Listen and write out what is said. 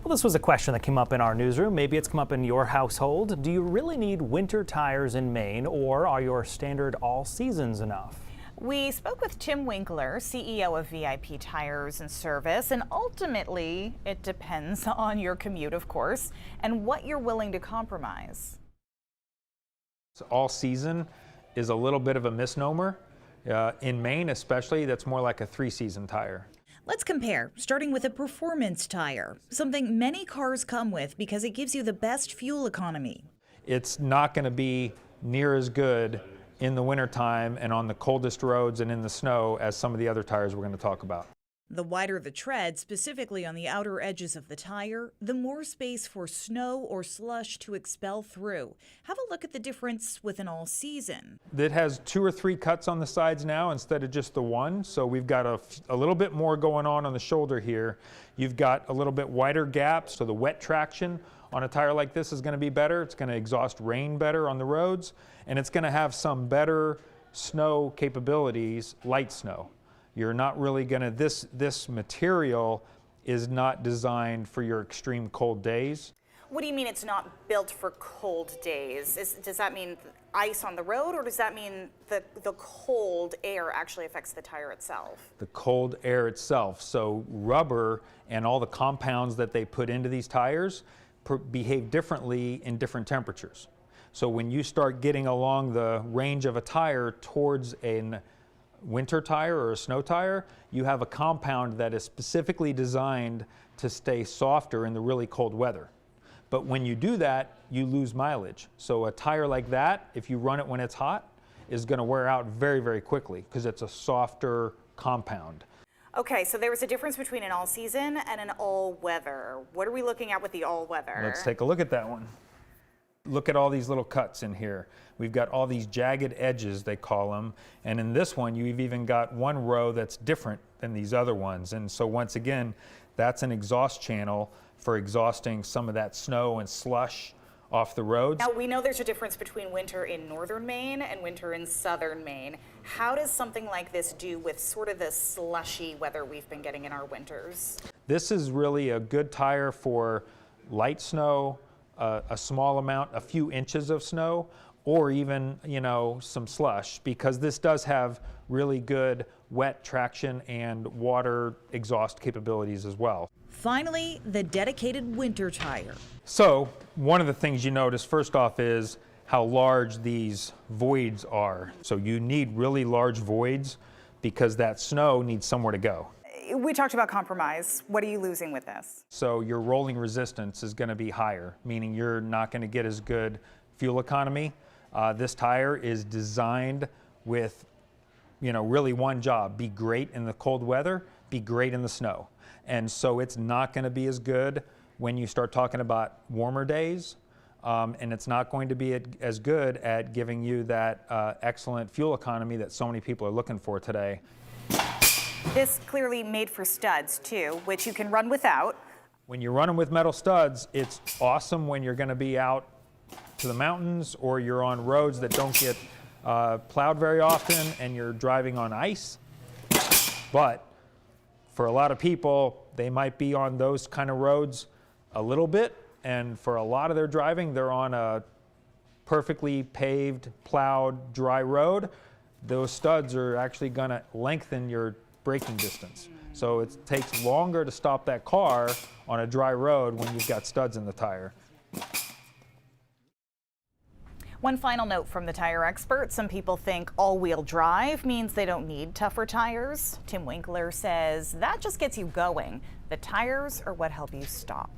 Well, this was a question that came up in our newsroom. Maybe it's come up in your household. Do you really need winter tires in Maine, or are your standard all seasons enough? We spoke with Tim Winkler, CEO of VIP Tires and Service, and ultimately it depends on your commute, of course, and what you're willing to compromise. All season is a little bit of a misnomer. In Maine especially, that's more like a 3-season tire. Let's compare, starting with a performance tire, something many cars come with because it gives you the best fuel economy. It's not going to be near as good in the wintertime and on the coldest roads and in the snow as some of the other tires we're going to talk about. The wider the tread, specifically on the outer edges of the tire, the more space for snow or slush to expel through. Have a look at the difference with an all season. It has 2 or 3 cuts on the sides now instead of just the one, so we've got a little bit more going on the shoulder here. You've got a little bit wider gaps, so the wet traction on a tire like this is going to be better. It's going to exhaust rain better on the roads, and it's going to have some better snow capabilities, light snow. You're not really going to, this material is not designed for your extreme cold days. What do you mean it's not built for cold days? Does that mean ice on the road, or does that mean the cold air actually affects the tire itself? The cold air itself. So rubber and all the compounds that they put into these tires behave differently in different temperatures. So when you start getting along the range of a tire towards a winter tire or a snow tire, you have a compound that is specifically designed to stay softer in the really cold weather. But when you do that, you lose mileage. So a tire like that, if you run it when it's hot, is going to wear out very, very quickly because it's a softer compound. Okay, so there was a difference between an all season and an all weather. What are we looking at with the all weather? Let's take a look at that one. Look at all these little cuts in here. We've got all these jagged edges, they call them. And in this one, you've even got one row that's different than these other ones. And so once again, that's an exhaust channel for exhausting some of that snow and slush off the roads. Now, we know there's a difference between winter in northern Maine and winter in southern Maine. How does something like this do with sort of the slushy weather we've been getting in our winters? This is really a good tire for light snow, a small amount, a few inches of snow, or even, some slush, because this does have really good wet traction and water exhaust capabilities as well. Finally, the dedicated winter tire. So one of the things you notice first off is how large these voids are. So you need really large voids because that snow needs somewhere to go. We talked about compromise. What are you losing with this? So your rolling resistance is going to be higher, meaning you're not going to get as good fuel economy. This tire is designed with, really one job: be great in the cold weather, be great in the snow. And so it's not going to be as good when you start talking about warmer days, and it's not going to be as good at giving you that excellent fuel economy that so many people are looking for today. This clearly made for studs too, which you can run without. When you're running with metal studs, it's awesome when you're going to be out to the mountains or you're on roads that don't get plowed very often and you're driving on ice. But for a lot of people, they might be on those kind of roads a little bit, and for a lot of their driving, they're on a perfectly paved, plowed, dry road. Those studs are actually going to lengthen your braking distance. So it takes longer to stop that car on a dry road when you've got studs in the tire. One final note from the tire expert: some people think all-wheel drive means they don't need tougher tires. Tim Winkler says that just gets you going. The tires are what help you stop.